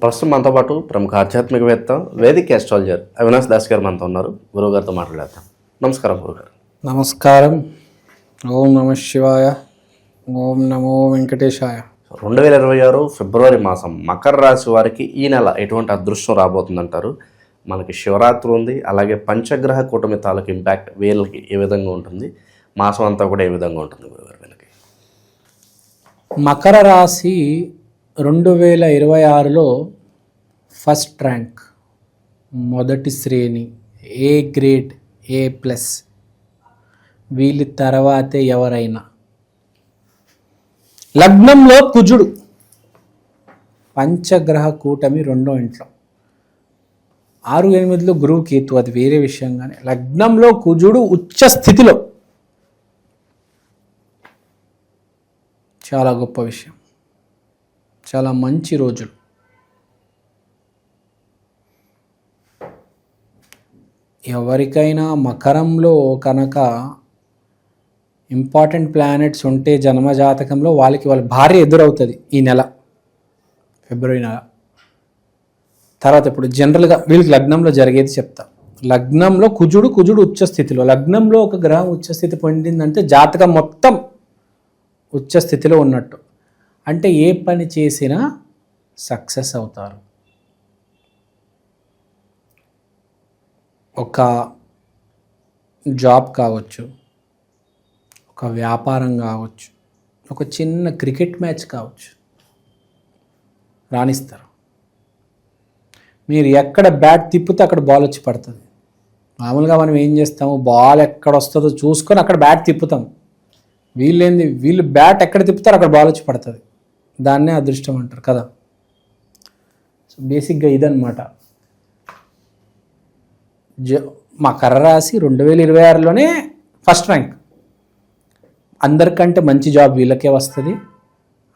ప్రస్తుతం మనతో పాటు ప్రముఖ ఆధ్యాత్మికవేత్త వేదిక్ ఆస్ట్రాలజర్ అవినాష్ దాస్ గారు మనతో ఉన్నారు. గురువు గారితో మాట్లాడతాం. నమస్కారం గురుగారు. నమస్కారం. ఓం నమ శివాయ. ఓం నమో వెంకటేశాయ. 2026 ఫిబ్రవరి మాసం మకర రాశి వారికి ఈ నెల ఎటువంటి అదృష్టం రాబోతుందంటారు? మనకి శివరాత్రి ఉంది, అలాగే పంచగ్రహ కూటమి తాలూకు ఇంపాక్ట్ వీళ్ళకి ఏ విధంగా ఉంటుంది, మాసం అంతా కూడా ఏ విధంగా ఉంటుంది గురుగారు వీళ్ళకి? మకర రాశి 2026లో ఫస్ట్ ర్యాంక్, మొదటి శ్రేణి, ఏ గ్రేడ్, A+. వీళ్ళ తర్వాతే ఎవరైనా. లగ్నంలో కుజుడు, పంచగ్రహ కూటమి రెండో ఇంట్లో, 6-8లో గురువు కేతు, అది వేరే విషయం. కానీ లగ్నంలో కుజుడు ఉచ్చ స్థితిలో, చాలా గొప్ప విషయం, చాలా మంచి రోజులు. ఎవరికైనా మకరంలో కనుక ఇంపార్టెంట్ ప్లానెట్స్ ఉంటే జన్మజాతకంలో వాళ్ళకి వాళ్ళ భార్య ఎదురవుతుంది ఈ నెల, ఫిబ్రవరి నెల తర్వాత. ఇప్పుడు జనరల్గా వీళ్ళకి లగ్నంలో జరిగేది చెప్తా. లగ్నంలో కుజుడు ఉచ్చ స్థితిలో, లగ్నంలో ఒక గ్రహం ఉచ్చస్థితి పొందిందంటే జాతకం మొత్తం ఉచ్చ స్థితిలో ఉన్నట్టు. అంటే ఏ పని చేసినా సక్సెస్ అవుతారు. ఒక జాబ్ కావచ్చు, ఒక వ్యాపారం కావచ్చు, ఒక చిన్న క్రికెట్ మ్యాచ్ కావచ్చు, రాణిస్తారు. మీరు ఎక్కడ బ్యాట్ తిప్పితే అక్కడ బాల్ వచ్చి పడుతుంది. మామూలుగా మనం ఏం చేస్తాము, బాల్ ఎక్కడ వస్తుందో చూసుకొని అక్కడ బ్యాట్ తిప్పుతాం. వీళ్ళు బ్యాట్ ఎక్కడ తిప్పుతారో అక్కడ బాల్ వచ్చి పడుతుంది. దాన్నే అదృష్టం అంటారు కదా. సో బేసిక్గా ఇదన్నమాట. మకర రాశి 2026లోనే ఫస్ట్ ర్యాంక్. అందరికంటే మంచి జాబ్ వీళ్ళకే వస్తుంది,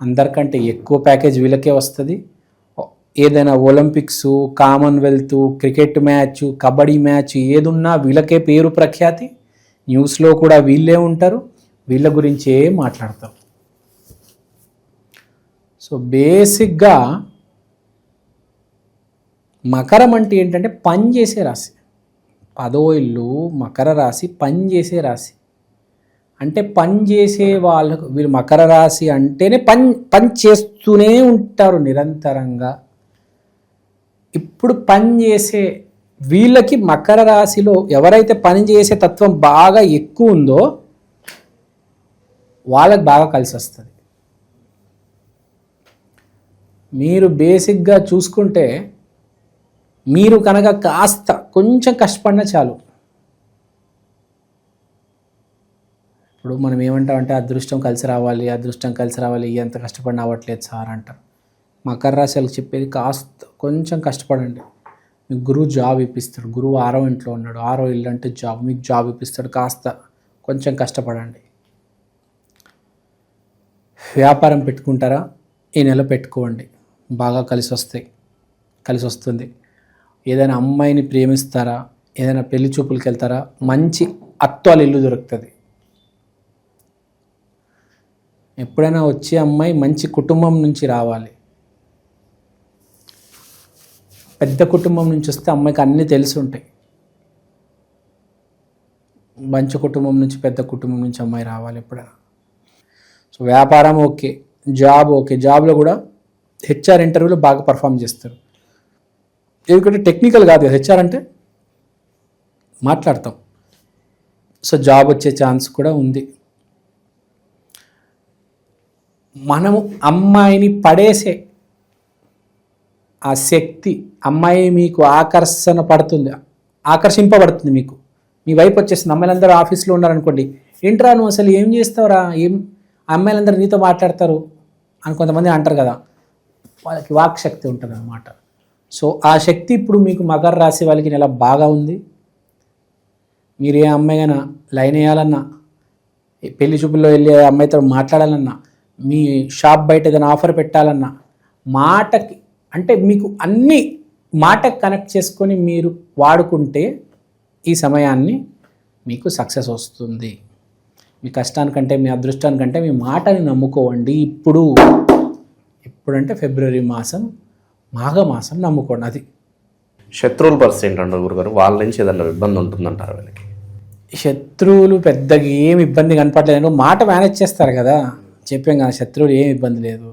అందరికంటే ఎక్కువ ప్యాకేజ్ వీళ్ళకే వస్తుంది. ఏదైనా Olympics, Commonwealth, cricket match, kabaddi match ఏదున్నా వీళ్ళకే పేరు ప్రఖ్యాతి. న్యూస్లో కూడా వీళ్ళే ఉంటారు, వీళ్ళ గురించే మాట్లాడతారు. సో బేసిక్గా మకరం అంటే ఏంటంటే పని చేసే రాశి. 10వ ఇల్లు మకర రాశి, పని చేసే రాశి. అంటే పని చేసే వాళ్ళకు, వీళ్ళు మకర రాశి అంటేనే పని చేస్తూనే ఉంటారు నిరంతరంగా. ఇప్పుడు పని చేసే వీళ్ళకి మకర రాశిలో ఎవరైతే పని చేసే తత్వం బాగా ఎక్కువ ఉందో వాళ్ళకి బాగా కలిసి వస్తుంది. మీరు బేసిక్గా చూసుకుంటే మీరు కనుక కాస్త కొంచెం కష్టపడినా చాలు. ఇప్పుడు మనం ఏమంటామంటే అదృష్టం కలిసి రావాలి, ఎంత కష్టపడినా అవ్వట్లేదు సార్ అంటారు. మకర రాశి వాళ్ళకి చెప్పేది కాస్త కొంచెం కష్టపడండి. మీకు గురువు జాబ్ ఇప్పిస్తాడు. గురువు 6వ ఇంట్లో ఉన్నాడు, 6వ ఇల్లు అంటే జాబ్, మీకు జాబ్ ఇప్పిస్తాడు. కాస్త కొంచెం కష్టపడండి. వ్యాపారం పెట్టుకుంటారా, ఈ నెల పెట్టుకోండి, బాగా కలిసి వస్తుంది. ఏదైనా అమ్మాయిని ప్రేమిస్తారా, ఏదైనా పెళ్లి చూపులకి వెళ్తారా, మంచి అత్తాల ఇల్లు దొరుకుతుంది. ఎప్పుడైనా వచ్చే అమ్మాయి మంచి కుటుంబం నుంచి రావాలి. పెద్ద కుటుంబం నుంచి వస్తే అమ్మాయికి అన్నీ తెలిసి ఉంటాయి. మంచి కుటుంబం నుంచి, పెద్ద కుటుంబం నుంచి అమ్మాయి రావాలి ఎప్పుడైనా. సో వ్యాపారం ఓకే, జాబ్ ఓకే. జాబ్లో కూడా హెచ్ఆర్ ఇంటర్వ్యూలో బాగా పర్ఫామ్ చేస్తారు. ఎందుకంటే టెక్నికల్ కాదు, హెచ్ఆర్ అంటే మాట్లాడతాం. సో జాబ్ వచ్చే ఛాన్స్ కూడా ఉంది. మనము అమ్మాయిని పడేసే ఆ శక్తి, అమ్మాయి మీకు ఆకర్షింపబడుతుంది. మీకు మీ వైపు వచ్చేస్తుంది. అమ్మాయిలందరూ ఆఫీస్లో ఉన్నారనుకోండి, ఏంట్రా నువ్వు అసలు ఏం చేస్తావురా, అమ్మాయిలందరూ నీతో మాట్లాడతారు అని కొంతమంది అంటారు కదా. వాళ్ళకి వాక్ శక్తి ఉంటుంది అన్నమాట. సో ఆ శక్తి ఇప్పుడు మీకు మకర రాశి వాళ్ళకి నెల బాగా ఉంది. మీరు ఏ అమ్మాయినా లైన్ వేయాలన్నా, పెళ్లి చూపుల్లో వెళ్ళి అమ్మాయితో మాట్లాడాలన్నా, మీ షాప్ బయట ఏదైనా ఆఫర్ పెట్టాలన్నా, మాటకి అంటే మీకు అన్ని మాటకి కనెక్ట్ చేసుకొని మీరు వాడుకుంటే ఈ సమయాన్ని మీకు సక్సెస్ వస్తుంది. మీ కష్టానికంటే, మీ అదృష్టానికంటే మీ మాటని నమ్ముకోండి. ఇప్పుడంటే ఫిబ్రవరి మాసం మాఘమాసం నమ్ముకోండి. అది శత్రువుల పరిస్థితి ఏంటంటారు గురుగారు? వాళ్ళ నుంచి ఏదైనా ఇబ్బంది ఉంటుందంటారు వీళ్ళకి? శత్రువులు పెద్దగా ఏం ఇబ్బంది కనపడలేదు, మాట మేనేజ్ చేస్తారు కదా, చెప్పాం కదా, శత్రువులు ఏం ఇబ్బంది లేదు.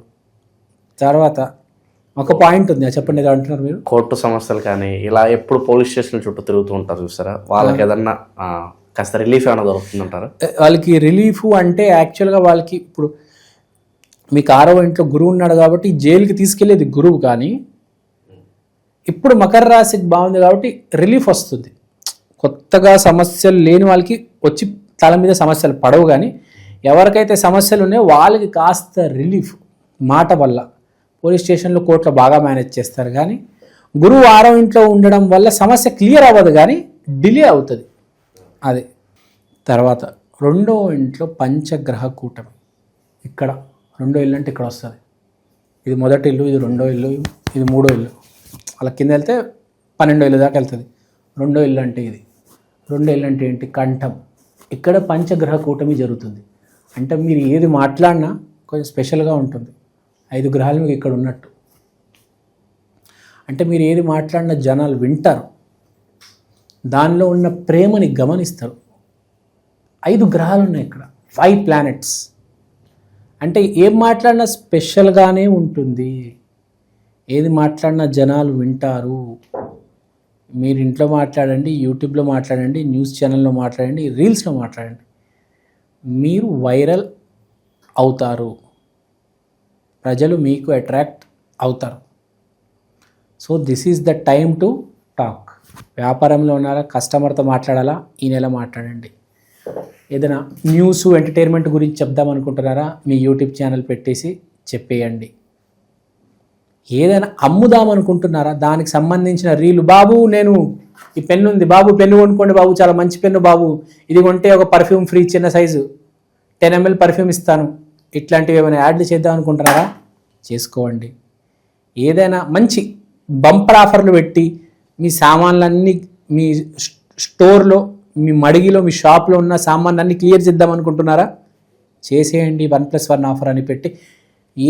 తర్వాత ఒక పాయింట్ ఉంది, చెప్పండి, ఏదో అంటున్నారు మీరు. కోర్టు సమస్యలు కానీ ఇలా ఎప్పుడు పోలీస్ స్టేషన్ చుట్టూ తిరుగుతూ ఉంటారు చూసారా, వాళ్ళకి ఏదన్నా కాస్త రిలీఫ్ ఏమైనా దొరుకుతుందంటారా? వాళ్ళకి రిలీఫ్ అంటే యాక్చువల్గా వాళ్ళకి ఇప్పుడు మీకు 6వ ఇంట్లో గురువు ఉన్నాడు కాబట్టి జైలుకి తీసుకెళ్లేది గురువు, కానీ ఇప్పుడు మకర రాశికి బాగుంది కాబట్టి రిలీఫ్ వస్తుంది. కొత్తగా సమస్యలు లేని వాళ్ళకి వచ్చి తల మీద సమస్యలు పడవు, కానీ ఎవరికైతే సమస్యలు ఉన్నాయో వాళ్ళకి కాస్త రిలీఫ్ మాట వల్ల. పోలీస్ స్టేషన్లో కోర్టులో బాగా మేనేజ్ చేస్తారు, కానీ గురువు 6వ ఇంట్లో ఉండడం వల్ల సమస్య క్లియర్ అవ్వదు, కానీ డిలే అవుతుంది. అది తర్వాత 2వ ఇంట్లో పంచగ్రహ కూటమి. ఇక్కడ 2వ ఇల్లు అంటే ఇక్కడ వస్తుంది. ఇది మొదటి ఇల్లు, ఇది 2వ ఇల్లు, ఇది 3వ ఇల్లు. అలా కింద వెళ్తే 12వ ఇల్లు దాకా వెళ్తుంది. 2వ ఇల్లు అంటే ఇది. 2వ ఇల్లు అంటే ఏంటి? కంఠం. ఇక్కడ పంచగ్రహ కూటమి జరుగుతుంది. అంటే మీరు ఏది మాట్లాడినా కొంచెం స్పెషల్గా ఉంటుంది. 5 గ్రహాలు మీకు ఇక్కడ ఉన్నట్టు. అంటే మీరు ఏది మాట్లాడినా జనాలు వింటారు, దానిలో ఉన్న ప్రేమని గమనిస్తారు. 5 గ్రహాలు ఉన్నాయి ఇక్కడ, 5 ప్లానెట్స్. అంటే ఏం మాట్లాడినా స్పెషల్గానే ఉంటుంది. ఏది మాట్లాడినా జనాలు వింటారు. మీరు ఇంట్లో మాట్లాడండి, యూట్యూబ్లో మాట్లాడండి, న్యూస్ ఛానల్లో మాట్లాడండి, రీల్స్లో మాట్లాడండి, మీరు వైరల్ అవుతారు. ప్రజలు మీకు అట్రాక్ట్ అవుతారు. So this is the time to talk. వ్యాపారంలో ఉన్నారా, కస్టమర్తో మాట్లాడాలా, ఈ నెల మాట్లాడండి. ఏదైనా న్యూస్ ఎంటర్టైన్మెంట్ గురించి చెప్దామనుకుంటున్నారా, మీ యూట్యూబ్ ఛానల్ పెట్టేసి చెప్పేయండి. ఏదైనా అమ్ముదామనుకుంటున్నారా, దానికి సంబంధించిన రీలు, బాబు నేను ఈ పెన్ను ఉంది బాబు, పెన్ను కొనుక్కోండి బాబు, చాలా మంచి పెన్ను బాబు, ఇది కొంటే ఒక పర్ఫ్యూమ్ ఫ్రీ, చిన్న సైజు 10 ml పర్ఫ్యూమ్ ఇస్తాను, ఇట్లాంటివి ఏమైనా యాడ్లు చేద్దాం అనుకుంటున్నారా, చేసుకోండి. ఏదైనా మంచి బంపర్ ఆఫర్లు పెట్టి మీ సామాన్లన్నీ మీ స్టోర్లో, మీ మడిగిలో, మీ షాప్లో ఉన్న సామాన్లన్నీ క్లియర్ చేద్దాం అనుకుంటున్నారా, చేసేయండి. 1+1 ఆఫర్ అని పెట్టి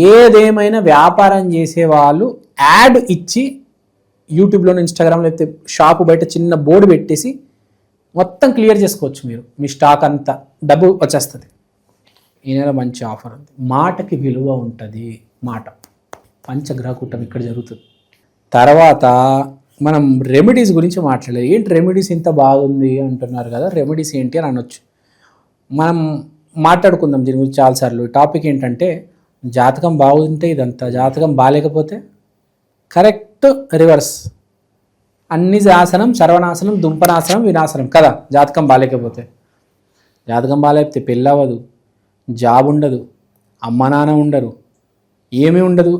ఏదేమైనా వ్యాపారం చేసేవాళ్ళు యాడ్ ఇచ్చి యూట్యూబ్లో, ఇన్స్టాగ్రామ్లో, లేకపోతే షాపు బయట చిన్న బోర్డు పెట్టేసి మొత్తం క్లియర్ చేసుకోవచ్చు. మీరు మీ స్టాక్ అంతా డబ్బు వచ్చేస్తుంది. ఈ నెల మంచి ఆఫర్ ఉంది. మాటకి విలువ ఉంటుంది. మాట పంచగ్రహ కూటమి ఇక్కడ జరుగుతుంది. తర్వాత మనం రెమెడీస్ గురించి మాట్లాడలేదు. ఏంటి రెమెడీస్ ఇంత బాగుంది అంటున్నారు కదా, రెమెడీస్ ఏంటి అని అనొచ్చు. మనం మాట్లాడుకుందాం దీని గురించి చాలాసార్లు. టాపిక్ ఏంటంటే జాతకం బాగుంటే ఇదంతా, జాతకం బాగాలేకపోతే కరెక్ట్ రివర్స్. అన్ని ఆసనం, సర్వనాశనం, దుంపనాశనం, వినాశనం కదా. జాతకం బాగాలేకపోతే, జాతకం బాగాలేకపోతే పెళ్ళి అవ్వదు, జాబ్ ఉండదు, అమ్మ నాన్న ఉండరు, ఏమీ ఉండదు.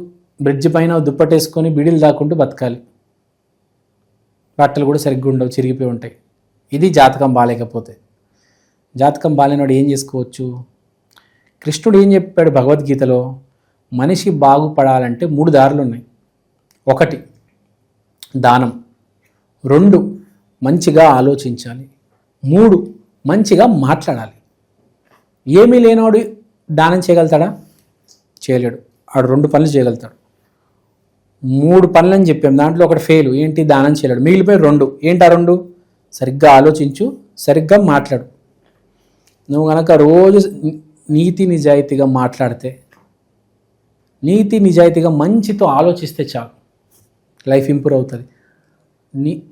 బ్రిడ్జ్ పైన దుప్పటేసుకొని బిడిలు దాక్కుంటూ బతకాలి. బట్టలు కూడా సరిగ్గా ఉండవు, చిరిగిపోయి ఉంటాయి. ఇది జాతకం బాగాలేకపోతే. జాతకం బాగాలేనివాడు ఏం చేసుకోవచ్చు? కృష్ణుడు ఏం చెప్పాడు భగవద్గీతలో? మనిషి బాగుపడాలంటే 3 దారులు ఉన్నాయి. 1 దానం, 2 మంచిగా ఆలోచించాలి, 3 మంచిగా మాట్లాడాలి. ఏమీ లేనివాడు దానం చేయగలుగుతాడా? చేయలేడు. ఆడు 2 పనులు చేయగలుగుతాడు. 3 పనులని చెప్పాం, దాంట్లో 1 ఫెయిల్. ఏంటి? దానం చేయలేడు. మిగిలిపోయి 2. ఏంటి ఆ 2? సరిగ్గా ఆలోచించు, సరిగ్గా మాట్లాడు. నువ్వు కనుక రోజు నీతి నిజాయితీగా మాట్లాడితే, నీతి నిజాయితీగా మంచితో ఆలోచిస్తే చాలు, లైఫ్ ఇంప్రూవ్ అవుతుంది.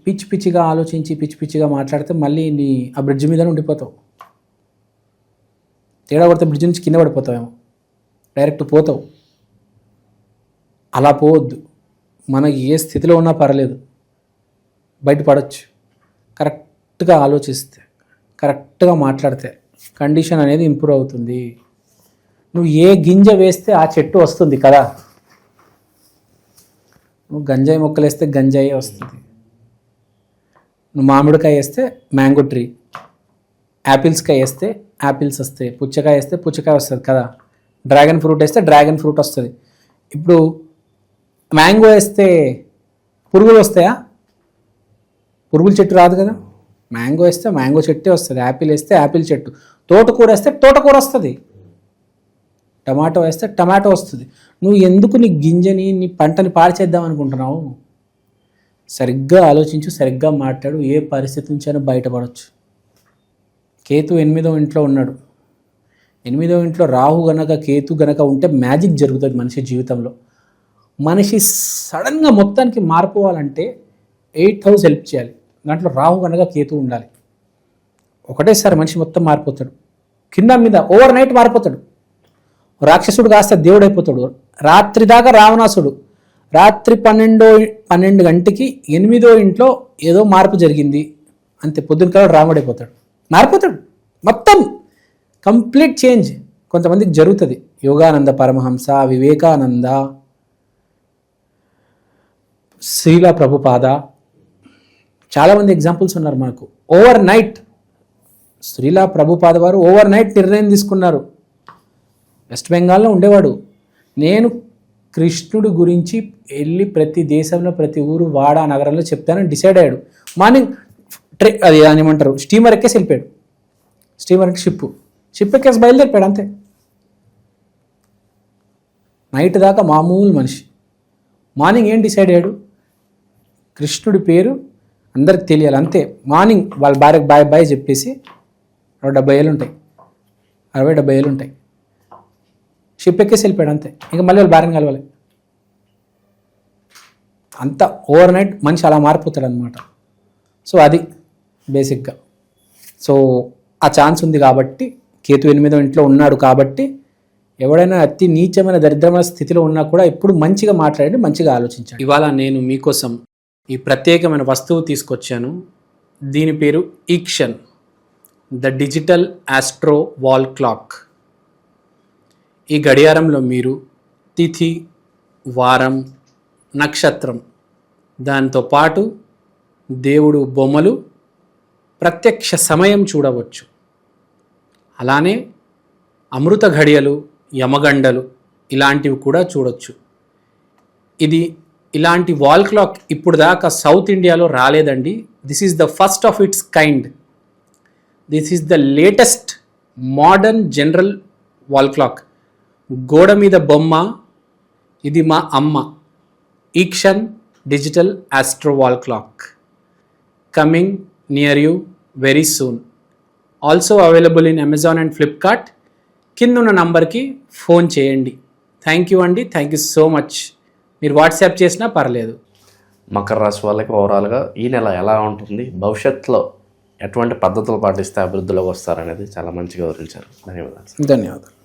పిచ్చి పిచ్చిగా ఆలోచించి పిచ్చి పిచ్చిగా మాట్లాడితే మళ్ళీ ఆ బ్రిడ్జ్ మీదనే ఉండిపోతావు. తేడా కొడితే బ్రిడ్జ్ నుంచి కింద పడిపోతావేమో, డైరెక్ట్ పోతావు. అలా పోవద్దు. మనకి ఏ స్థితిలో ఉన్నా పర్లేదు, బయటపడవచ్చు. కరెక్ట్గా ఆలోచిస్తే, కరెక్ట్గా మాట్లాడితే కండిషన్ అనేది ఇంప్రూవ్ అవుతుంది. నువ్వు ఏ గింజ వేస్తే ఆ చెట్టు వస్తుంది కదా. నువ్వు గంజాయి మొక్కలు వేస్తే గంజాయి వస్తుంది, నువ్వు మామిడికాయ వేస్తే మ్యాంగో ట్రీ, యాపిల్స్కాయ వేస్తే యాపిల్స్ వస్తాయి, పుచ్చకాయ వేస్తే పుచ్చకాయ వస్తుంది కదా. డ్రాగన్ ఫ్రూట్ వేస్తే డ్రాగన్ ఫ్రూట్ వస్తుంది. ఇప్పుడు మ్యాంగో వేస్తే పురుగులు వస్తాయా? పురుగుల చెట్టు రాదు కదా. మ్యాంగో వేస్తే మ్యాంగో చెట్టే వస్తుంది, యాపిల్ వేస్తే యాపిల్ చెట్టు, తోటకూర వేస్తే తోటకూర వస్తుంది. టమాటో వేస్తే టమాటో వస్తుంది. నువ్వు ఎందుకు నీ గింజని నీ పంటని పాడు చేద్దాం అనుకుంటున్నావు? సరిగ్గా ఆలోచించు, సరిగ్గా మాట్లాడు, ఏ పరిస్థితి నుంచైనా బయటపడవచ్చు. కేతు 8వ ఇంట్లో ఉన్నాడు. 8వ ఇంట్లో రాహు గనక కేతు గనక ఉంటే మ్యాజిక్ జరుగుతుంది మనిషి జీవితంలో. మనిషి సడన్గా మొత్తానికి మారిపోవాలంటే 8th హౌస్ హెల్ప్ చేయాలి. దాంట్లో రాహు గనక కేతు ఉండాలి. ఒకటేసారి మనిషి మొత్తం మారిపోతాడు, కింద మీద ఓవర్ నైట్ మారిపోతాడు. రాక్షసుడు కాస్త దేవుడు అయిపోతాడు. రాత్రి దాకా రావణాసుడు, రాత్రి 12 గంటకి 8వ ఇంట్లో ఏదో మార్పు జరిగింది అంతే, పొద్దున కాలం రాముడు అయిపోతాడు, మారిపోతాడు మొత్తం, కంప్లీట్ చేంజ్ కొంతమందికి జరుగుతుంది. యోగానంద పరమహంస, వివేకానంద, శ్రీల ప్రభుపాద, చాలామంది ఎగ్జాంపుల్స్ ఉన్నారు మనకు. ఓవర్ నైట్ శ్రీల ప్రభుపాద వారు ఓవర్ నైట్ నిర్ణయం తీసుకున్నారు. వెస్ట్ బెంగాల్లో ఉండేవాడు. నేను కృష్ణుడి గురించి వెళ్ళి ప్రతి దేశంలో ప్రతి ఊరు వాడ నగరంలో చెప్తానని డిసైడ్ అయ్యాడు. మార్నింగ్ అది ఏమంటారు, స్టీమర్ ఎక్కేసి వెళ్ళిపోయాడు. స్టీమర్ అంటే షిప్ ఎక్కేసి బయలుదేరిపోయాడు అంతే. నైట్ దాకా మామూలు మనిషి. మార్నింగ్ ఏం డిసైడ్ అయ్యాడు, కృష్ణుడి పేరు అందరికి తెలియాలి అంతే. మార్నింగ్ వాళ్ళ భార్యకు బాయ్ బాయ్ చెప్పేసి 70 ఏళ్ళు ఉంటాయి, 60-70 ఏళ్ళు ఉంటాయి, షిప్ ఎక్కేసి వెళ్ళిపోయాడు అంతే. ఇంకా మళ్ళీ వాళ్ళు భార్యను కలవాలి. అంత ఓవర్ నైట్ మనిషి అలా మారిపోతాడు అనమాట. సో అది బేసిక్గా. సో ఆ ఛాన్స్ ఉంది కాబట్టి, కేతు 8వ ఇంట్లో ఉన్నాడు కాబట్టి, ఎవడైనా అతి నీచమైన దరిద్రమైన స్థితిలో ఉన్నా కూడా ఇప్పుడు మంచిగా మాట్లాడి మంచిగా ఆలోచించాడు. ఇవాళ నేను మీకోసం ఈ ప్రత్యేకమైన వస్తువు తీసుకొచ్చాను. దీని పేరు ఈక్షన్, the digital astro wall clock. ఈ గడియారంలో మీరు తిథి, వారం, నక్షత్రం, దాంతో పాటు దేవుడు బొమ్మలు, ప్రత్యక్ష సమయం చూడవచ్చు. అలానే అమృత ఘడియలు, యమగండలు ఇలాంటివి కూడా చూడొచ్చు. ఇలాంటి వాల్ క్లాక్ ఇప్పుడు దాకా సౌత్ ఇండియాలో రాలేదండి. This is the first of its kind. This is the latest modern general wall clock. గోడ మీద బొమ్మ, ఇది మా అమ్మ. ఈక్షన్ digital astro wall clock coming near you very soon. Also available in Amazon and Flipkart. కిందున్న నంబర్కి ఫోన్ చేయండి. థ్యాంక్ యూ అండి, థ్యాంక్ యూ సో మచ్. మీరు వాట్సాప్ చేసినా పర్లేదు. మకర రాశి వాళ్ళకి ఓవరాల్గా ఈ నెల ఎలా ఉంటుంది, భవిష్యత్తులో ఎటువంటి పద్ధతులు పాటిస్తే అభివృద్ధిలోకి వస్తారనేది చాలా మంచిగా వివరించారు. ధన్యవాదాలు. ధన్యవాదాలు.